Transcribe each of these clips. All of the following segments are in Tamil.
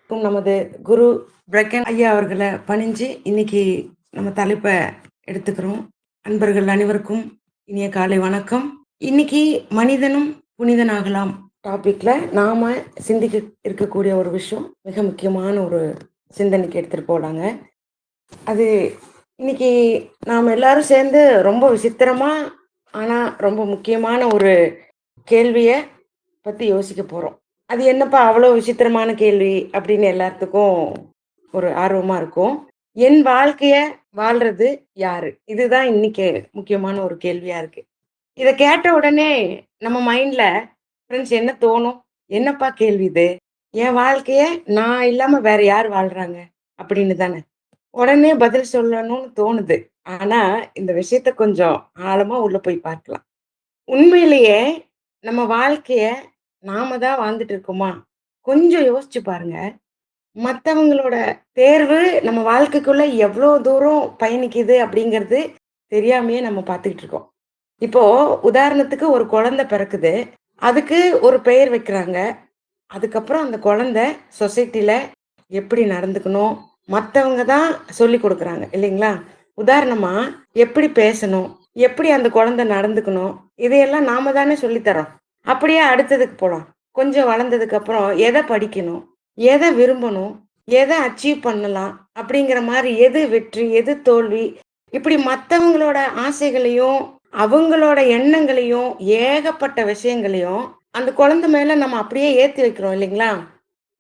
நமது குரு பிரக்கன் ஐயா அவர்களை பணிஞ்சு இன்னைக்கு நம்ம தலைப்பை எடுத்துக்கிறோம். அன்பர்கள் அனைவருக்கும் இனிய காலை வணக்கம். இன்னைக்கு மனிதனும் புனிதனாகலாம் டாபிக்ல நாம சிந்திக்க இருக்கக்கூடிய ஒரு விஷயம் மிக முக்கியமான ஒரு சிந்தனைக்கு எடுத்துட்டு போலாங்க. அது இன்னைக்கு நாம் எல்லாரும் சேர்ந்து ரொம்ப விசித்திரமா ஆனா ரொம்ப முக்கியமான ஒரு கேள்வியை பத்தி யோசிக்க போறோம். அது என்னப்பா அவ்வளோ விசித்திரமான கேள்வி அப்படின்னு எல்லாத்துக்கும் ஒரு ஆர்வமா இருக்கும். என் வாழ்க்கைய வாழ்றது யாரு? இதுதான் இன்னைக்கு முக்கியமான ஒரு கேள்வியா இருக்கு. இத கேட்ட உடனே நம்ம மைண்ட்ல ஃப்ரெண்ட்ஸ் என்ன தோணும்? என்னப்பா கேள்வி இது? என் வாழ்க்கைய நான் இல்லாம வேற யார் வாழ்றாங்க? அப்படின்னு தானே. உடனே பதில் சொல்லணும்னு தோணுது. ஆனா இந்த விஷயத்த கொஞ்சம் ஆழமா உள்ள போய் பார்க்கலாம். உண்மையிலேயே நம்ம வாழ்க்கைய நாம தான் வாழ்ந்துட்டு இருக்கோமா? கொஞ்சம் யோசிச்சு பாருங்க. மத்தவங்களோட தேர்வு நம்ம வாழ்க்கைக்குள்ள எவ்ளோ தூரம் பயணிக்குது அப்படிங்கிறது தெரியாமயே நம்ம பார்த்துக்கிட்டு இருக்கோம். இப்போ உதாரணத்துக்கு ஒரு குழந்தை பிறக்குது. அதுக்கு ஒரு பெயர் வைக்கிறாங்க. அதுக்கப்புறம் அந்த குழந்தை சொசைட்டில எப்படி நடந்துக்கணும்? மத்தவங்க தான் சொல்லிக் குடுக்குறாங்க இல்லைங்களா? உதாரணமா எப்படி பேசணும்? எப்படி அந்த குழந்தை நடந்துக்கணும்? இதையெல்லாம் நாம தானே சொல்லி தர்றோம். அப்படியே அடுத்ததுக்கு போலாம். கொஞ்சம் வளர்ந்ததுக்கு அப்புறம் எத படிக்கணும்? எத விரும்பணும்? எத அச்சீவ் பண்ணலாம்? அப்படிங்கிற மாரி எது வெற்றி? எது தோல்வி? இப்படி மத்தவங்களோட ஆசைகளையும், அவங்களோட எண்ணங்களையும், ஏகப்பட்ட விஷயங்களையும் அந்த குழந்தை மேல நம்ம அப்படியே ஏத்தி வைக்கிறோம் இல்லைங்களா?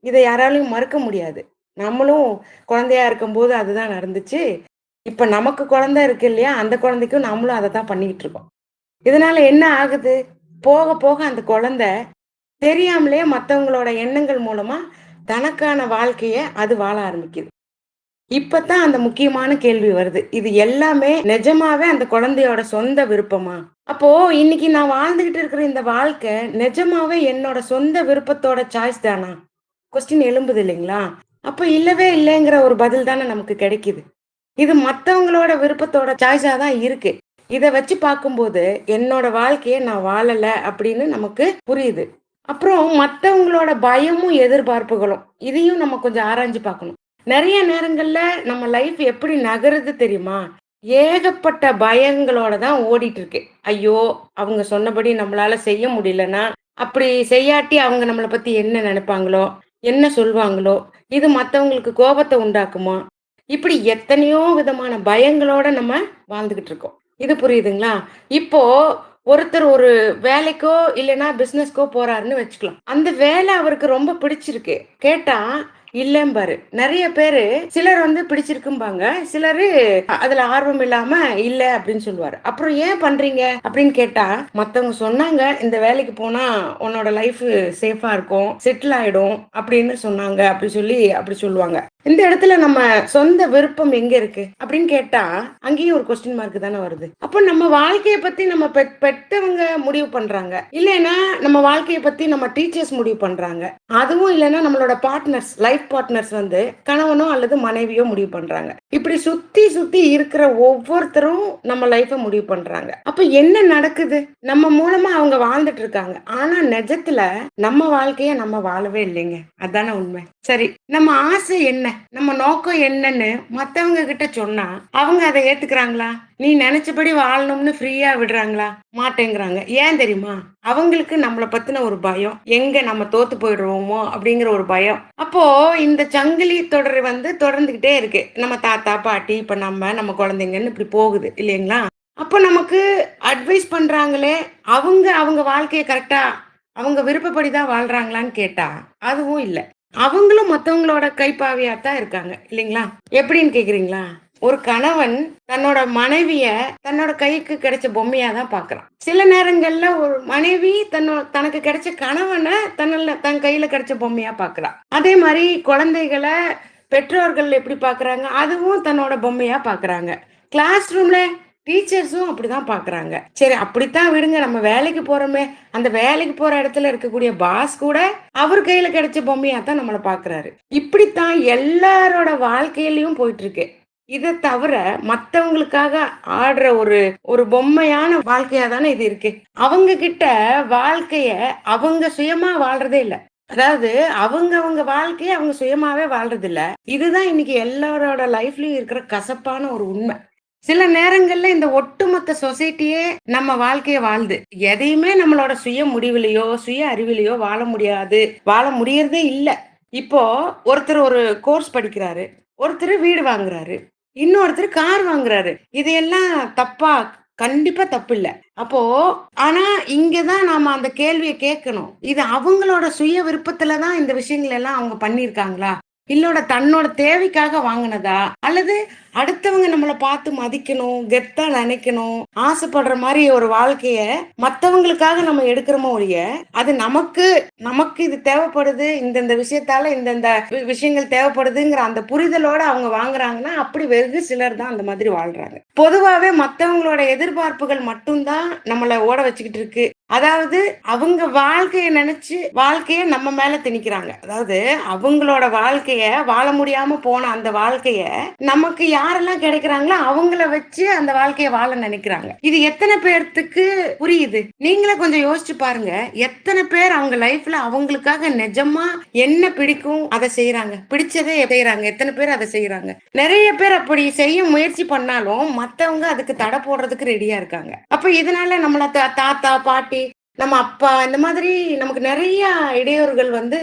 இத யாராலயும் மறுக்க முடியாது. நம்மளும் குழந்தையா இருக்கும்போது அதுதான் நடந்துச்சு. இப்ப நமக்கு குழந்தை இருக்கு இல்லையா? அந்த குழந்தைக்கும் நம்மளும் அதத்தான் பண்ணிக்கிட்டு இருக்கோம். இதனால என்ன ஆகுது? போக போக அந்த குழந்தை தெரியாமலே மத்தவங்களோட எண்ணங்கள் மூலமா தனக்கான வாழ்க்கைய அது வாழ ஆரம்பிக்குது. இப்பதான் அந்த முக்கியமான கேள்வி வருது. இது எல்லாமே நிஜமாவே அந்த குழந்தையோட சொந்த விருப்பமா? அப்போ இன்னைக்கு நான் வாழ்ந்துகிட்டு இருக்கிற இந்த வாழ்க்கை நிஜமாவே என்னோட சொந்த விருப்பத்தோட சாய்ஸ் தானா? கொஸ்டின் எழும்புது இல்லைங்களா? அப்ப இல்லவே இல்லைங்கிற ஒரு பதில் தானே நமக்கு கிடைக்குது. இது மத்தவங்களோட விருப்பத்தோட சாய்ஸா தான் இருக்கு. இத வச்சு பார்க்கும்போது, என்னோட வாழ்க்கைய நான் வாழல அப்படின்னு நமக்கு புரியுது. அப்புறம் மத்தவங்களோட பயமும், எதிர்பார்ப்புகளும். இதையும் நம்ம கொஞ்சம் ஆராய்ஞ்சு பார்க்கணும். நெறைய நேரங்கள்ல நம்ம லைஃப் எப்படி நகருது தெரியுமா? ஏகப்பட்ட பயங்களோட தான் ஓடிட்டு இருக்கு. ஐயோ! அவங்க சொன்னபடி நம்மளால செய்ய முடியலன்னா, அப்படி செய்யாட்டி அவங்க நம்மள பத்தி என்ன நெனைப்பாங்களோ? என்ன சொல்வாங்களோ? இது மத்தவங்களுக்கு கோபத்த உண்டாக்குமா? இப்படி எத்தனையோ விதமான பயங்களோட நம்ம வாழ்ந்துகிட்டு இருக்கோம். இது புரியுதுங்களா? இப்போ ஒருத்தர் ஒரு வேலைக்கோ இல்லைன்னா பிசினஸ்க்கோ போறாருன்னு வச்சுக்கலாம். அந்த வேலை அவருக்கு ரொம்ப பிடிச்சிருக்கு. கேட்டா இல்லம்பாரு. நெறைய பேரு சிலர் வந்து பிடிச்சிருக்கும்பாங்க. சிலரு அதுல ஆர்வம் இல்லாம இல்ல அப்படின்னு சொல்லுவாரு. அப்புறம் ஏன் பண்றீங்க அப்படின்னு கேட்டா, மத்தவங்க சொன்னாங்க இந்த வேலைக்கு போனா உன்னோட லைஃப் சேஃபா இருக்கும், செட்டில் ஆயிடும் அப்படின்னு சொன்னாங்க. அப்படி சொல்லி அப்படி சொல்லுவாங்க. இந்த இடத்துல நம்ம சொந்த விருப்பம் எங்க இருக்கு அப்படின்னு கேட்டா அங்கேயும் ஒரு கொஸ்டின் மார்க் தானே வருது. அப்போ நம்ம வாழ்க்கைய பத்தி நம்ம பெத்தவங்க முடிவு பண்றாங்க, இல்லைன்னா நம்ம வாழ்க்கைய பத்தி நம்ம டீச்சர்ஸ் முடிவு பண்றாங்க, அதுவும் இல்லைன்னா நம்மளோட பார்ட்னர்ஸ் லைஃப் பார்ட்னர்ஸ் வந்து கணவனோ அல்லது மனைவியோ முடிவு பண்றாங்க. இப்படி சுத்தி சுத்தி இருக்கிற ஒவ்வொருத்தரும் நம்ம லைஃப முடிவு பண்றாங்க. அப்ப என்ன நடக்குது? நம்ம மூலமா அவங்க வாழ்ந்துட்டு இருக்காங்க. ஆனா நிஜத்துல நம்ம வாழ்க்கைய நம்ம வாழவே இல்லைங்க. அதானே உண்மை. சரி, நம்ம ஆசை என்ன? நம்ம நோக்கம் என்னன்னு மத்தவங்க கிட்ட சொன்னா அவங்க அதை ஏத்துக்கிறாங்களா? நீ நினைச்சபடி வாழணும்னு ஃப்ரீயா விடுறாங்களா? மாட்டேங்கிறாங்க. ஏன் தெரியுமா? அவங்களுக்கு நம்மள பத்தின ஒரு பயம். எங்க நம்ம தோத்து போயிடுவோமோ அப்படிங்கிற ஒரு பயம். அப்போ இந்த சங்கிலி தொடர் வந்து தொடர்ந்துகிட்டே இருக்கு. நம்ம தாத்தா, பாட்டி, இப்ப நம்ம குழந்தைங்கன்னு இப்படி போகுது இல்லைங்களா? அப்ப நமக்கு அட்வைஸ் பண்றாங்களே, அவங்க அவங்க வாழ்க்கைய கரெக்ட்டா அவங்க விருப்பப்படி தான் வாழ்றாங்களான்னு கேட்டா, அதுவும் இல்ல. அவங்களும் மத்தவங்களோட கைப்பாவையா தான் இருக்காங்க இல்லைங்களா? எப்படின்னு கேக்குறீங்களா? ஒரு கணவன் தன்னோட மனைவிய தன்னோட கைக்கு கிடைச்ச பொம்மையா தான் பார்க்குறான். சில நேரங்கள்ல ஒரு மனைவி தனக்கு கிடைச்ச கணவன தன் கையில கிடைச்ச பொம்மையா பார்க்குறா. அதே மாரி குழந்தைகள பெற்றோர்கள் எப்படி பார்க்குறாங்க? அதுவும் தன்னோட பொம்மையா பார்க்குறாங்க. கிளாஸ் ரூம்ல டீச்சர்ஸும் அப்படிதான் பார்க்குறாங்க. சரி அப்படித்தான் விடுங்க, நம்ம வேலைக்கு போறோமே, அந்த வேலைக்கு போற இடத்துல இருக்கக்கூடிய பாஸ் கூட அவர் கையில கிடைச்ச பொம்மையா தான் நம்மள பார்க்குறாரு. இப்படித்தான் எல்லாரோட வாழ்க்கையிலயும் போயிட்டு இருக்கு. இத தவிர மத்தவங்களுக்காக ஆடுற ஒரு ஒரு பொம்மையான வாழ்க்கையா தானே இது இருக்கு. அவங்க கிட்ட வாழ்க்கைய அவங்க சுயமா வாழ்றதே இல்ல. அதாவது அவங்க வாழ்க்கைய அவங்க சுயமாவே வாழ்றதில்ல. இதுதான் இன்னைக்கு எல்லாரோட லைஃப்லயும் இருக்கிற கசப்பான ஒரு உண்மை. சில நேரங்கள்ல இந்த ஒட்டுமொத்த சொசைட்டியே நம்ம வாழ்க்கைய வாழுது. எதையுமே நம்மளோட சுய முடிவிலயோ, சுய அறிவிலயோ வாழ முடியாது. வாழ முடியறதே இல்ல. இப்போ ஒருத்தர் ஒரு கோர்ஸ் படிக்கிறாரு. ஒருத்தர் வீடு வாங்குறாரு. இன்னொருத்தர் கார் வாங்குறாரு. இதையெல்லாம் தப்பா? கண்டிப்பா தப்பில்ல. அப்போ ஆனா இங்க தான் நாம அந்த கேள்விய கேட்கணும். இது அவங்களோட சுய விருப்பத்துல தான் இந்த விஷயங்கள் எல்லாம் அவங்க பண்ணியிருக்காங்களா? இல்லோட தன்னோட தேவைக்காக வாங்குனதா? அல்லது அடுத்தவங்க நம்மள பார்த்து மதிக்கணும், கெத்தா நெனைக்கணும், ஆசைப்படுற மாரி ஒரு வாழ்க்கைய மத்தவங்களுக்காக நம்ம எடுக்கிறோமோ ஒழிய, அது நமக்கு நமக்கு இது தேவைப்படுது, இந்தந்த விஷயத்தால இந்தந்த விஷயங்கள் தேவைப்படுதுங்கிற அந்த புரிதலோட அவங்க வாங்குறாங்கன்னா, அப்படி வெகு சிலர் தான் அந்த மாதிரி வாழ்றாங்க. பொதுவாவே மத்தவங்களோட எதிர்பார்ப்புகள் மட்டும் தான் நம்மள ஓட வச்சுக்கிட்டு இருக்கு. அதாவது அவங்க வாழ்க்கைய நெனச்சு வாழ்க்கைய நம்ம மேல திணிக்கிறாங்க. அதாவது அவங்களோட வாழ்க்கைய வாழ முடியாம போன அந்த வாழ்க்கைய நமக்கு யாரெல்லாம் கிடைக்கிறாங்களோ அவங்கள வச்சு அந்த வாழ்க்கைய வாழ நினைக்கிறாங்க. இது எத்தன பேர்த்துக்கு புரியுது? நீங்களே கொஞ்சம் யோசிச்சு பாருங்க. எத்தன பேர் அவங்க லைஃப்ல அவங்களுக்காக நிஜமா என்ன பிடிக்கும் அத செய்றாங்க. பிடிச்சதே செய்றாங்க. எத்தன பேர் அத செய்றாங்க. நெறைய பேர் அப்படி செய்ய முயற்சி பண்ணாலும் மத்தவங்க அதுக்கு தடை போடுறதுக்கு ரெடியா இருக்காங்க. அப்ப இதனால நம்மள தாத்தா, பாட்டி, நம்ம அப்பா இந்த மாதிரி நமக்கு நெறைய இடையூறுகள் வந்து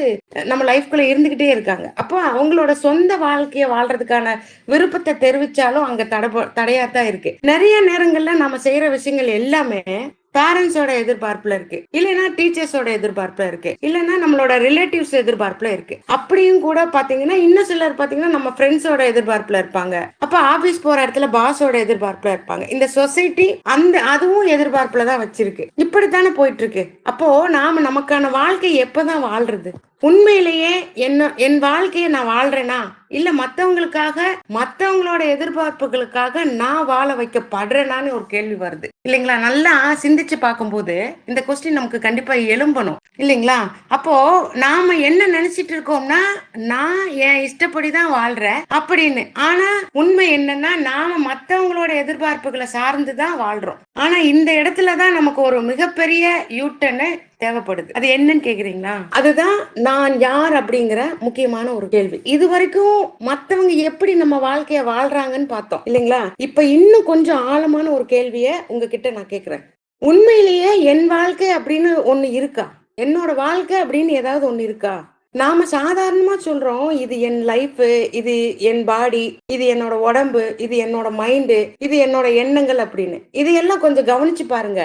நம்ம லைஃப்குள்ள இருந்துகிட்டே இருக்காங்க. அப்போ அவங்களோட சொந்த வாழ்க்கைய வாழ்றதுக்கான விருப்பத்த தெரிவிச்சாலும் அங்க தடையாத்தான் இருக்கு. நெறைய நேரங்கள்ல நம்ம செய்யற விஷயங்கள் எல்லாமே பேரண்ட்ஸோட எதிர்பார்ப்புல இருக்கு. இல்லைன்னா டீச்சர்ஸோட எதிர்பார்ப்புல இருக்கு. இல்லைன்னா நம்மளோட ரிலேட்டிவ்ஸ் எதிர்பார்ப்புல இருக்கு. அப்படியும் கூட பாத்தீங்கன்னா இன்னும் சிலர் பாத்தீங்கன்னா நம்ம ஃப்ரெண்ட்ஸோட எதிர்பார்ப்புல இருப்பாங்க. அப்ப ஆபீஸ் போற இடத்துல பாஸோட எதிர்பார்ப்புல இருப்பாங்க. இந்த சொசைட்டி அதுவும் எதிர்பார்ப்புல தான் வச்சிருக்கு. இப்படித்தானே போயிட்டு இருக்கு. அப்போ நாம நமக்கான வாழ்க்கை எப்பதான் வாழ்றது? உண்மையிலேயே என் வாழ்க்கைய நான் வாழ்றேனா? இல்ல மத்தவங்களோட எதிர்பார்ப்புகளுக்காக நான் வாழ வைக்கப்படுறேனான்னு ஒரு கேள்வி வருது. இல்லைங்களா? நல்லா சிந்திச்சு பார்க்கும்போது இந்த கொஸ்டின் நமக்கு கண்டிப்பா எழும்பணும். இல்லைங்களா? அப்போ நாம என்ன நினைச்சிட்டு இருக்கோம்னா, நான் என் இஷ்டப்படி தான் வாழ்றேன் அப்படின்னு. ஆனா உண்மை என்னன்னா, நாம மத்தவங்களோட எதிர்பார்ப்புகளை சார்ந்து தான் வாழ்றோம். ஆனா இந்த இடத்துல தான் நமக்கு ஒரு மிகப்பெரிய யூட்டர்ன் தேவைப்படுது. அது என்னன்னு கேக்குறீங்களா? அதுதான் நான் யார் அப்படிங்கிற முக்கியமான ஒரு கேள்வி. இது வரைக்கும் மத்தவங்க எப்படி நம்ம வாழ்க்கைய வாழ்றாங்கன்னு பார்த்தோம் இல்லைங்களா? இப்ப இன்னும் கொஞ்சம் ஆழமான ஒரு கேள்விய உங்ககிட்ட நான் கேக்குறேன். உண்மையிலேயே என் வாழ்க்கை அப்படின்னு ஒண்ணு இருக்கா? என்னோட வாழ்க்கை அப்படின்னு ஏதாவது ஒண்ணு இருக்கா? நாம சாதாரணமா சொல்றோம் இது என் லைஃப், இது என் பாடி, இது என்னோட உடம்பு, இது என்னோட மைண்ட், இது என்னோட எண்ணங்கள் அப்படின்னு. இது எல்லாம் கொஞ்சம் கவனிச்சு பாருங்க.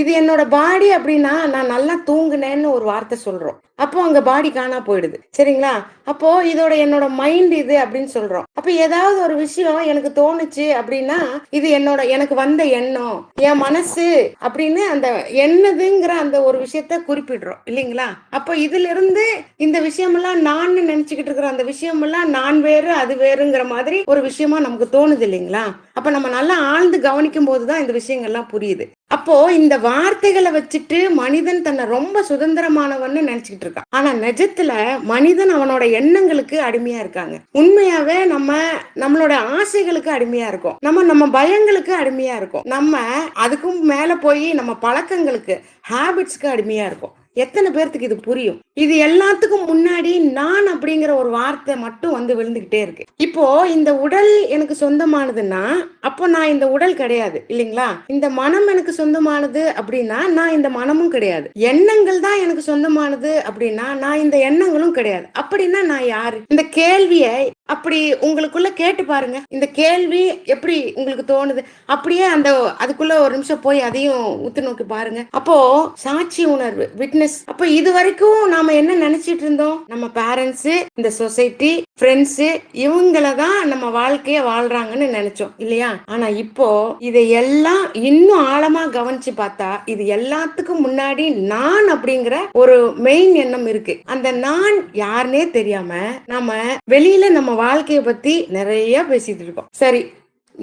இது என்னோட பாடி அப்படின்னா நான் நல்லா தூங்குனேன்னு ஒரு வார்த்தை சொல்றோம். அப்போ அங்க பாடி காணா போயிடுது. சரிங்களா? அப்போ இதோட என்னோட மைண்ட் இது அப்படின்னு சொல்றோம். அப்ப ஏதாவது ஒரு விஷயம் எனக்கு தோணுச்சு அப்படின்னா இது எனக்கு வந்த எண்ணம், என் மனசு அப்படின்னு அந்த என்னதுங்கிற அந்த ஒரு விஷயத்த குறிப்பிடுறோம் இல்லைங்களா? அப்ப இதுல இருந்து இந்த விஷயமெல்லாம் நான் நினைச்சுக்கிட்டு இருக்கிற அந்த விஷயமெல்லாம் நான் வேறு அது வேறுங்கிற மாதிரி ஒரு விஷயமா நமக்கு தோணுது இல்லைங்களா? அப்ப நம்ம நல்லா ஆழ்ந்து கவனிக்கும் போதுதான் இந்த விஷயங்கள்லாம் புரியுது. அப்போ இந்த வார்த்தைகளை வச்சுட்டு மனிதன் தன்னை ரொம்ப சுதந்திரமானவன்னு நினைச்சுக்கிட்டு இருக்கான். ஆனா நிஜத்துல மனிதன் அவனோட எண்ணங்களுக்கு அடிமையா இருக்காங்க. உண்மையாவே நம்மளோட ஆசைகளுக்கு அடிமையா இருக்கோம். நம்ம பயங்களுக்கு அடிமையா இருக்கோம். நம்ம அதுக்கும் மேல போய் நம்ம பழக்கங்களுக்கு, ஹாபிட்ஸ்க்கு அடிமையா இருக்கோம். எத்தனை பேர்த்துக்கு இது புரியும்? இது எல்லாத்துக்கும் முன்னாடி நான் அப்படிங்கிற ஒரு வார்த்தை மட்டும் வந்து விழுந்துகிட்டே இருக்கு. இப்போ இந்த உடல் எனக்கு சொந்தமானதுன்னா அப்போ நான் இந்த உடல் கிடையாது இல்லைங்களா? இந்த மனம் எனக்கு சொந்தமானது அப்படின்னா நான் இந்த மனமும் கிடையாது. எண்ணங்கள் தான் எனக்கு சொந்தமானது அப்படின்னா நான் இந்த எண்ணங்களும் கிடையாது. அப்படின்னா நான் யாரு? இந்த கேள்விய அப்படி உங்களுக்குள்ள கேட்டு பாருங்க. இந்த கேள்வி எப்படி உங்களுக்கு தோணுது? அப்படியே அதுக்குள்ள ஒரு நிமிஷம் போய் அதையும் உத்து நோக்கி பாருங்க. அப்போ சாட்சி உணர்வு, விட்னஸ். அப்ப இது வரைக்கும் நாம என்ன நினைச்சிட்டு இருந்தோம்? நம்ம பேரண்ட்ஸ், இந்த சொசைட்டி, ஃப்ரெண்ட்ஸ் இவங்கள தான் நம்ம வாழ்க்கைய வாழ்றாங்கன்னு நினைச்சோம் இல்லையா? ஆனா இப்போ இதையெல்லாம் இன்னும் ஆழமா கவனிச்சு பார்த்தா இது எல்லாத்துக்கும் முன்னாடி நான் அப்படிங்கிற ஒரு மெயின் எண்ணம் இருக்கு. அந்த நான் யாருன்னே தெரியாம நாம வெளியில நம்ம வாழ்க்கைய பத்தி நிறைய பேசிட்டு இருக்கோம். சரி,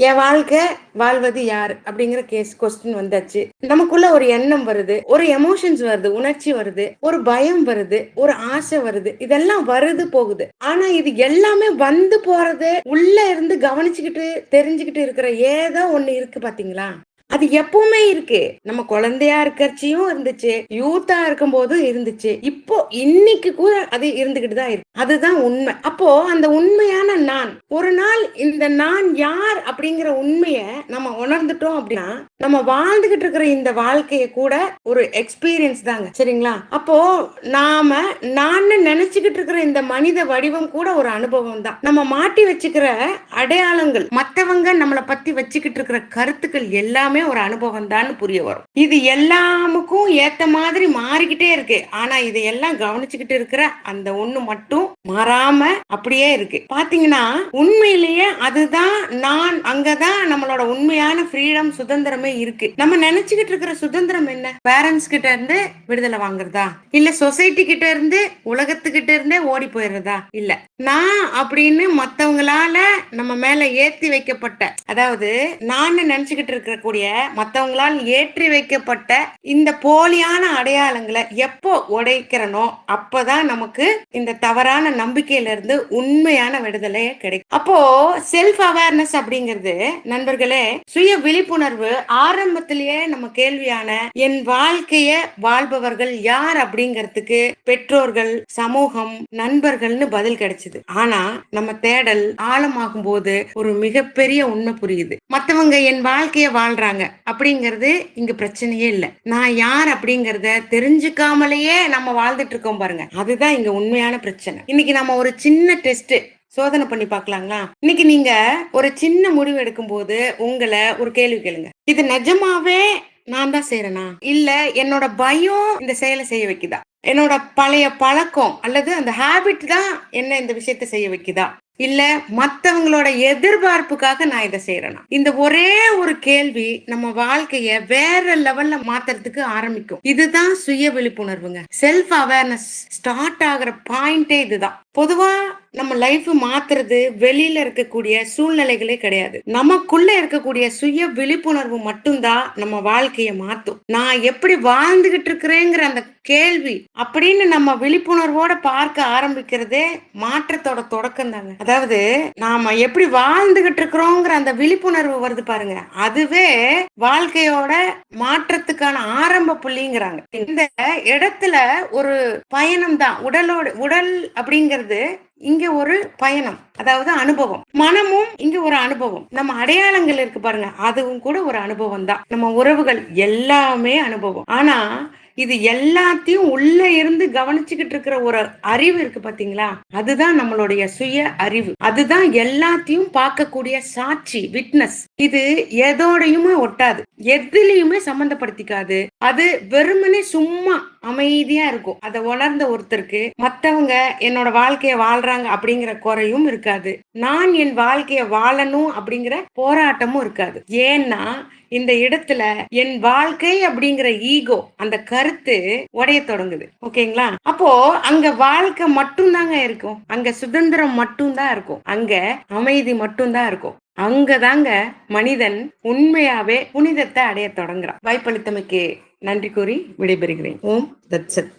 என் வாழ்க்கை வாழ்வது யார் அப்படிங்கிற கொஸ்டின் வந்தாச்சு. நமக்குள்ள ஒரு எண்ணம் வருது, ஒரு எமோஷன்ஸ் வருது, உணர்ச்சி வருது, ஒரு பயம் வருது, ஒரு ஆசை வருது. இதெல்லாம் வருது போகுது. ஆனா இது எல்லாமே வந்து போறது உள்ள இருந்து கவனிச்சுக்கிட்டு தெரிஞ்சுக்கிட்டு இருக்கிற ஏதோ ஒண்ணு இருக்கு பாத்தீங்களா? அது எப்பவுமே இருக்கு. நம்ம குழந்தையா இருக்கறச்சியும் இருந்துச்சு. யூத்தா இருக்கும்போதும் இருந்துச்சு. இப்போ இன்னைக்கு கூட அது இருந்துகிட்டு தான் இருக்கு. அதுதான் உண்மை. அப்போ அந்த உண்மையான நான், ஒரு நாள் இந்த நான் யார் அப்படிங்கிற உண்மைய நம்ம உணர்ந்துட்டோம் அப்படின்னா, நம்ம வாழ்ந்துகிட்டு இருக்கிற இந்த வாழ்க்கைய கூட ஒரு எக்ஸ்பீரியன்ஸ் தாங்க. சரிங்களா? அப்போ நாம நான்னு நினைச்சுக்கிட்டு இருக்கிற இந்த மனித வடிவம் கூட ஒரு அனுபவம் தான். நம்ம மாட்டி வச்சுக்கிற அடையாளங்கள், மத்தவங்க நம்மள பத்தி வச்சுக்கிட்டு இருக்கிற கருத்துக்கள் எல்லாமே ஒரு அனுபவம் தான் புரிய வரும். இது எல்லாமுக்கும் ஏத்த மாதிரி மாறிக்கிட்டே இருக்கு. ஆனா இதையெல்லாம் கவனிச்சுக்கிட்டு இருக்கிற அந்த ஒண்ணு மட்டும் மாறாம அப்படியே இருக்கு. பாத்தீங்கன்னா உண்மையிலேயே அதுதான் நான். அங்கதான் நம்மளோட உண்மையான ஃப்ரீடம், சுதந்திரமே இருக்கு. நம்ம நினைச்சுக்கிட்டு இருக்கிற சுதந்திரம் என்ன? பேரண்ட்ஸ் கிட்ட இருந்து விடுதலை வாங்குறதா, இல்ல சொசைட்டி கிட்ட இருந்து, உலகத்துக்கிட்ட இருந்தே ஓடி போயிடுறதா? இல்ல, நான் அப்படின்னு மத்தவங்களால நம்ம மேல ஏத்தி வைக்கப்பட்ட, அதாவது நான் நினைச்சுக்கிட்டு இருக்கக்கூடிய மத்தவங்களால் ஏற்றி வைக்கப்பட்ட இந்த போலியான அடையாளங்களை எப்போ உடைக்கிறனோ அப்பதான் நமக்கு இந்த தவறான நம்பிக்கையில இருந்து உண்மையான விடுதலையே கிடைக்கும். அப்போ செல்ஃப் அவேர்னஸ் அப்படிங்கிறது நண்பர்களே, சுய விழிப்புணர்வு. ஆரம்பத்திலேயே நம்ம கேள்வியான என் வாழ்க்கைய வாழ்பவர்கள் யார் அப்படிங்கிறதுக்கு பெற்றோர்கள், சமூகம், நண்பர்கள்னு பதில் கிடைச்சது. ஆனா நம்ம தேடல் ஆழமாகும் போது ஒரு மிகப்பெரிய உண்மை புரியுது. மத்தவங்க என் வாழ்க்கைய வாழ்றாங்க அப்படிங்கறது இங்க பிரச்சனையே இல்ல. நான் யார் அப்படிங்கறத தெரிஞ்சுக்காமலேயே நம்ம வாழ்ந்துட்டு இருக்கோம் பாருங்க, அதுதான் இங்க உண்மையான பிரச்சனை. இன்னைக்கு நம்ம ஒரு சின்ன டெஸ்ட் சோதனை பண்ணி பார்க்கலாங்களா? இன்னைக்கு நீங்க ஒரு சின்ன முடிவு எடுக்கும் போது உங்களை ஒரு கேள்வி கேளுங்க. இது நிஜமாவே நான் தான் செய்யறேனா, இல்ல என்னோட பயம் இந்த செயலை செய்ய வைக்குதா, என்னோட பழைய பழக்கம் அல்லது அந்த ஹாபிட் தான் என்ன இந்த விஷயத்த செய்ய வைக்குதா, இல்ல மத்தவங்களோட எதிர்பார்ப்புக்காக நான் இதை செய்யறேனா? இந்த ஒரே ஒரு கேள்வி நம்ம வாழ்க்கைய வேற லெவல்ல மாத்துறதுக்கு ஆரம்பிக்கும். இதுதான் சுய விழிப்புணர்வுங்க. செல்ஃப் அவேர்னஸ் ஸ்டார்ட் ஆகுற பாயிண்டே இதுதான். பொதுவா நம்ம லைஃப் மாத்துறது வெளியில இருக்கக்கூடிய சூழ்நிலைகளே கிடையாது. நமக்குள்ள இருக்கக்கூடிய சுய விழிப்புணர்வு மட்டும்தான் நம்ம வாழ்க்கைய மாத்தும். நான் எப்படி வாழ்ந்துகிட்டு இருக்கிறேங்கிற அந்த கேள்வி அப்படின்னு நம்ம விழிப்புணர்வோட பார்க்க ஆரம்பிக்கிறதே மாற்றத்தோட தொடக்கம் தாங்க. அதாவது நாம எப்படி வாழ்ந்துகிட்டு இருக்கிறோங்கிற அந்த விழிப்புணர்வு வருது பாருங்க, அதுவே வாழ்க்கையோட மாற்றத்துக்கான ஆரம்ப புள்ளிங்கிறாங்க. இந்த இடத்துல ஒரு பயணம் தான். உடல் அப்படிங்கிறது இங்க ஒரு பயணம், அதாவது அனுபவம். மனமும் இங்க ஒரு அனுபவம். நம்ம அடையாளங்கள் இருக்கு பாருங்க, அதுவும் கூட ஒரு அனுபவம் தான். நம்ம உறவுகள் எல்லாமே அனுபவம். ஆனா இது எல்லாத்தையும் உள்ள இருந்து கவனிச்சுக்கிட்டு இருக்கிற ஒரு அறிவு இருக்கு பாத்தீங்களா, அதுதான் நம்மளுடைய சுய அறிவு. அதுதான் எல்லாத்தையும் பார்க்கக்கூடிய சாட்சி, விட்னஸ். இது எதோடையுமே ஒட்டாது, எதுலயுமே சம்பந்தப்படுத்திக்காது. அது வெறுமனே சும்மா அமைதியா இருக்கும். அதை உணர்ந்த ஒருத்தருக்கு மத்தவங்க என்னோட வாழ்க்கைய வாழ்றாங்க அப்படிங்கிற குறையும் இருக்காது. நான் என் வாழ்க்கைய வாழணும் அப்படிங்கிற போராட்டமும் இருக்காது. ஏன்னா இந்த இடத்துல என் வாழ்க்கை அப்படிங்கிற ஈகோ, அந்த கருத்து உடைய தொடங்குது. ஓகேங்களா? அப்போ அங்க வாழ்க்கை மட்டும் தாங்க இருக்கும். அங்க சுதந்திரம் மட்டும் தான் இருக்கும். அங்க அமைதி மட்டும் தான் இருக்கும். அங்கதாங்க மனிதன் உண்மையாவே புனிதத்தை அடைய தொடங்குறான். வாய்ப்பளித்தமைக்கு நன்றி கூறி விடைபெறுகிறேன். ஓம் தத்சத்.